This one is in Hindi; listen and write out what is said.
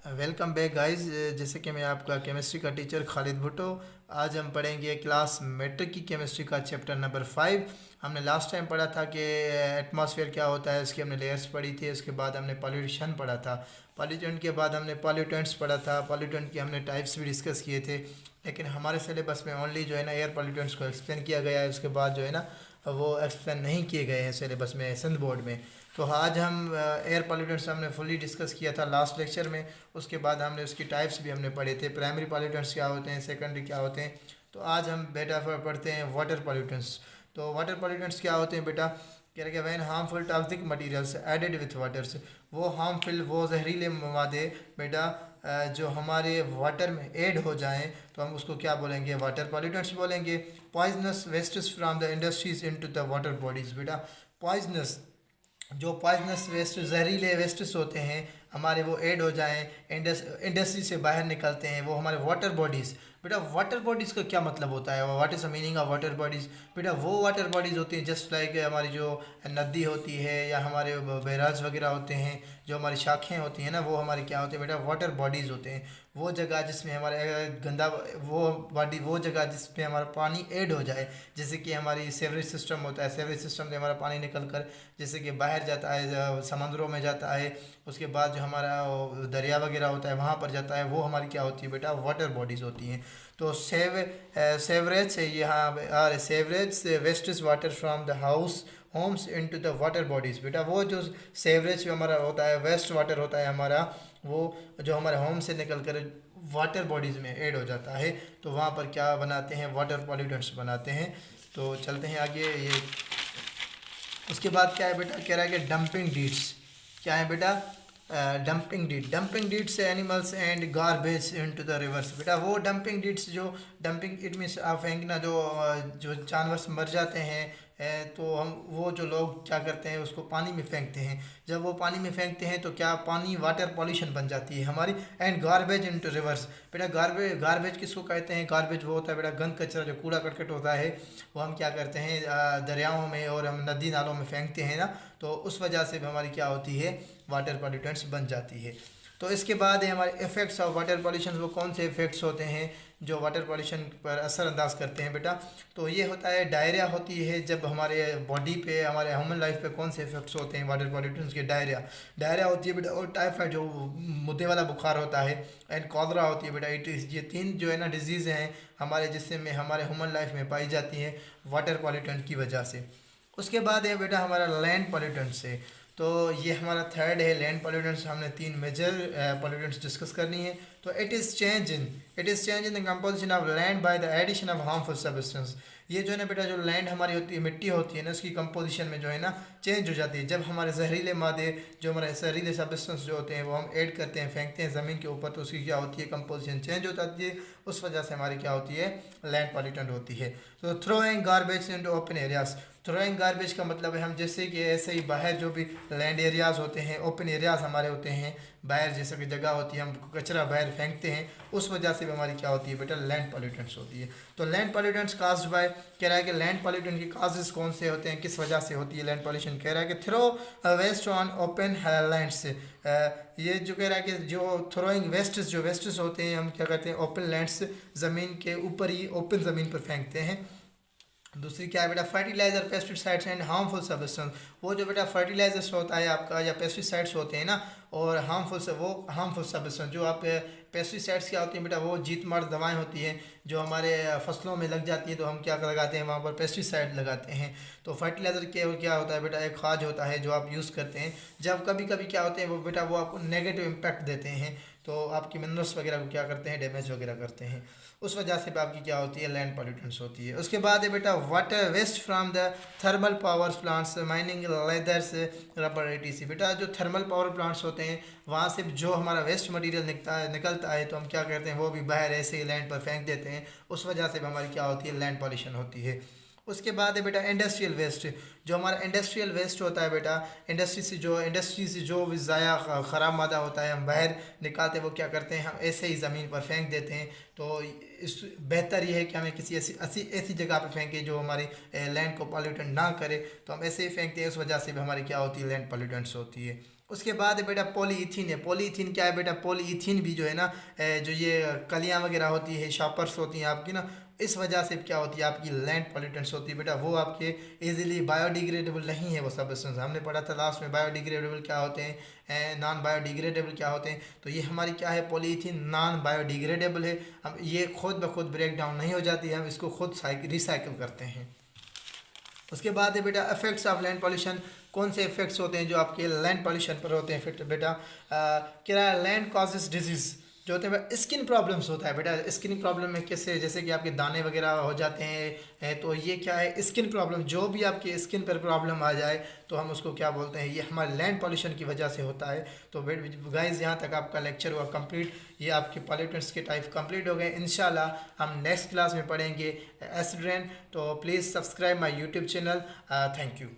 Welcome back guys. जैसे कि मैं आपका केमिस्ट्री का टीचर खालिद भुट्टो। आज हम पढ़ेंगे क्लास मेट्रिक की केमिस्ट्री का चैप्टर नंबर 5। हमने लास्ट टाइम पढ़ा था कि एटमॉस्फेयर क्या होता है, उसकी हमने लेयर्स पढ़ी थी। उसके बाद हमने पॉल्यूशन पढ़ा था। पॉल्यूटेंट के बाद हमने पॉल्यूटेंट्स पढ़ा था। पॉल्यूटेंट की हमने टाइप्स भी डिस्कस किए थे, लेकिन हमारे सिलेबस में ओनली जो है ना एयर पॉल्यूटेंट्स को एक्सप्लेन किया गया है। उसके बाद जो है ना वो एक्सप्लेन नहीं किए गए हैं सिलेबस में, सिंध बोर्ड में। तो आज हम एयर पॉल्यूटेंट्स हमने फुली डिस्कस किया था लास्ट लेक्चर में। उसके बाद हमने उसकी टाइप्स भी हमने पढ़े थे, प्राइमरी पॉल्यूटेंट्स क्या होते हैं, सेकेंडरी क्या होते हैं। तो आज हम बेटा पढ़ते हैं वाटर पॉल्यूटेंट्स। तो वाटर पॉल्यूटेंट्स क्या होते हैं बेटा? कह रहे कि when harmful toxic materials added with waters, वो हार्मफुल वो जहरीले मवादे बेटा जो हमारे वाटर में ऐड हो जाएं तो हम उसको क्या बोलेंगे? वाटर पॉल्यूटेंट्स बोलेंगे। Poisonous wastes from the industries into the water bodies. बेटा पॉइजनस, जो पॉइजनस वेस्ट जहरीले वेस्ट्स होते हैं हमारे, वो ऐड हो जाएं, इंडस्ट्री से बाहर निकलते हैं, वो हमारे वाटर बॉडीज़। बेटा वाटर बॉडीज़ का क्या मतलब होता है? What is the meaning of water bodies? बेटा वो वाटर बॉडीज़ होती हैं जस्ट लाइक हमारी जो नदी होती है या हमारे बैराज वगैरह होते हैं, जो हमारी शाखें होती हैं ना, वो हमारी क्या होती है बेटा? वाटर बॉडीज़ होते हैं। वो जगह जिसमें हमारे गंदा, वो बॉडी, वो जगह जिसमें हमारा पानी ऐड हो जाए। जैसे कि हमारी सेवरेज सिस्टम होता है, सेवरेज सिस्टम से हमारा पानी निकल कर जैसे कि बाहर जाता है, समंदरों में जाता है। उसके बाद जो हमारा दरिया वगैरह होता है वहाँ पर जाता है, वो हमारी क्या होती है बेटा? वाटर बॉडीज़ होती हैं। तो सेवरेज से यहाँ sewerage waste is water from the house homes into the water bodies. बेटा वो जो सेवरेज हमारा होता है, वेस्ट वाटर होता है हमारा, वो जो हमारे होम से निकल कर वाटर बॉडीज़ में ऐड हो जाता है, तो वहाँ पर क्या बनाते हैं? वाटर पॉल्यूटेंट्स बनाते हैं। तो चलते हैं आगे। ये उसके बाद क्या है बेटा? कह रहा है कि डंपिंग डीड्स। क्या है बेटा? Dumping deeds animals and garbage into the reverse. बेटा वो डंपिंग डीड्स, जो डंपिंग इट मीन्स फेंकना, जो जानवर मर जाते हैं तो हम वो जो लोग क्या करते हैं उसको पानी में फेंकते हैं। जब वो पानी में फेंकते हैं तो क्या पानी वाटर पॉल्यूशन बन जाती है हमारी। And garbage into reverse. बेटा गार्बेज किसको कहते हैं? गार्बेज वो होता है बेटा गंद कचरा, जो कूड़ा करकट होता है, वो हम क्या करते हैं दरियाओं में और हम नदी नालों में फेंकते हैं ना, तो उस वजह से भी हमारी क्या होती है? वाटर पॉल्यूटेंट्स बन जाती है। तो इसके बाद है हमारे इफ़ेक्ट्स ऑफ वाटर पॉल्यूशन। वो कौन से इफ़ेक्ट्स होते हैं जो वाटर पॉल्यूशन पर असरअंदाज करते हैं बेटा? तो ये होता है डायरिया होती है जब हमारे बॉडी पे, हमारे ह्यूमन लाइफ पे कौन से इफेक्ट्स होते हैं वाटर पॉल्यूटेंट्स के? डायरिया होती है बेटा, और टाइफाइड जो मुद्दे वाला बुखार होता है, एंड कॉलरा होती है बेटा। इट इस ये तीन जो है ना डिजीज़ हैं हमारे, जिससे में हमारे ह्यूमन लाइफ में पाई जाती हैं वाटर पॉल्यूटेंट की वजह से। उसके बाद है बेटा हमारा लैंड पॉल्यूटेंट से। तो ये हमारा थर्ड है लैंड पॉल्यूटेंट्स। हमने तीन मेजर पॉल्यूटेंट्स डिस्कस करनी है। तो it is change in the composition of land by the addition of harmful substance. ये जो है ना बेटा, जो लैंड हमारी होती है, मिट्टी होती है ना, उसकी कंपोजिशन में जो है ना चेंज हो जाती है जब हमारे जहरीले मादे, जो हमारे जहरीले सब्सटेंस जो होते हैं वो हम ऐड करते हैं, फेंकते हैं ज़मीन के ऊपर, तो उसकी क्या होती है? कंपोजिशन चेंज हो जाती है। उस वजह से हमारी क्या होती है? लैंड पॉल्यूटेंट होती है। तो throwing garbage into open areas. Throwing garbage का मतलब है हम जैसे कि ऐसे ही बाहर जो भी लैंड एरियाज़ होते हैं, ओपन एरियाज़ हमारे होते हैं, बाहर जैसे कि जगह होती है, हम कचरा बाहर फेंकते हैं, उस वजह से भी हमारी क्या होती है बेटा? लैंड पॉल्यूटेंट्स होती है। तो लैंड पॉल्यूटेंट्स काज्ड बाय, कह रहा है कि लैंड पॉल्यूटेंट के काजेस कौन से होते हैं, किस वजह से होती है लैंड पॉल्यूशन? कह रहा है कि throw waste on open land से। ये जो कह रहा है कि जो थ्रोइंग वेस्ट्स, जो वेस्ट्स होते हैं हम क्या करते हैं? ओपन लैंड्स, ज़मीन के ऊपर ही ओपन ज़मीन पर फेंकते हैं। दूसरी क्या है बेटा? Fertiliser, pesticides and harmful substance. वो जो बेटा फर्टिलाइजर्स होता है आपका, या पेस्टिसाइड्स होते हैं ना, और हार्मफुल सब्सटेंस जो आप पेस्टिसाइड्स क्या होती हैं बेटा? वो जीत मार दवाएं होती हैं जो हमारे फसलों में लग जाती हैं, तो हम क्या लगाते हैं वहाँ पर? पेस्टिसाइड लगाते हैं। तो फर्टिलाइज़र के क्या होता है बेटा? एक खाद होता है जो आप यूज़ करते हैं। जब कभी कभी क्या होते हैं वो बेटा, वो आपको नेगेटिव इम्पैक्ट देते हैं, तो आपकी मिनरल्स वगैरह को क्या करते हैं? डैमेज वगैरह करते हैं। उस वजह से भी आपकी क्या होती है? लैंड पॉल्यूटेंट्स होती है। उसके बाद है बेटा water waste from the thermal power plants mining leathers rubber etc. बेटा जो थर्मल पावर प्लांट्स होते हैं वहाँ से जो हमारा वेस्ट मटेरियल निकलता है, तो हम क्या करते हैं? वो भी बाहर ऐसे ही लैंड पर फेंक देते हैं। उस वजह से भी हमारी क्या होती है? लैंड पॉल्यूशन होती है। उसके बाद है बेटा इंडस्ट्रियल वेस्ट। जो हमारा इंडस्ट्रियल वेस्ट होता है बेटा, इंडस्ट्री से जो भी ज़ाया ख़राब मादा होता है हम बाहर निकालते हैं, वो क्या करते हैं? हम ऐसे ही ज़मीन पर फेंक देते हैं। तो इस बेहतर ये है कि हमें किसी ऐसी जगह पर फेंकें जो हमारी लैंड को पॉल्यूटेंट ना करे, तो हम ऐसे ही फेंकते हैं। उस वजह से भी हमारी क्या होती है? लैंड पॉल्यूटेंट्स होती है। उसके बाद बेटा पॉलीइथीन है। पॉलीइथीन क्या है बेटा? पॉलीइथीन भी जो है ना, जो ये कलियाँ वगैरह होती है, शॉपर्स होती हैं आपकी ना, इस वजह से क्या होती है आपकी लैंड पॉल्यूटेंट्स होती है बेटा, वो आपके इजीली बायोडिग्रेडेबल नहीं है वो सब्सटेंस। हमने पढ़ा था लास्ट में बायोडिग्रेडेबल क्या होते हैं, नॉन बायोडिग्रेडेबल क्या होते हैं। तो ये हमारी क्या है, पॉलीइथीन नॉन बायोडिग्रेडेबल है। अब ये खुद ब खुद ब्रेक डाउन नहीं हो जाती है, हम इसको खुद रिसाइकिल करते हैं। उसके बाद है बेटा इफेक्ट्स ऑफ लैंड पॉल्यूशन। कौन से इफेक्ट्स होते हैं जो आपके लैंड पॉल्यूशन पर होते हैं? फिर बेटा क्या लैंड कॉजेज डिजीज़ जो होते हैं, स्किन प्रॉब्लम्स होता है बेटा। स्किन प्रॉब्लम में कैसे, जैसे कि आपके दाने वगैरह हो जाते हैं, तो ये क्या है, स्किन प्रॉब्लम। जो भी आपके स्किन पर प्रॉब्लम आ जाए तो हम उसको क्या बोलते हैं, ये हमारे लैंड पॉल्यूशन की वजह से होता है। तो गाइस यहाँ तक आपका लेक्चर हुआ कंप्लीट। ये आपके पॉल्यूटेंट्स के टाइप कंप्लीट हो गए। इंशाल्लाह हम नेक्स्ट क्लास में पढ़ेंगे एसिड रेन। तो please subscribe my YouTube channel. Thank you.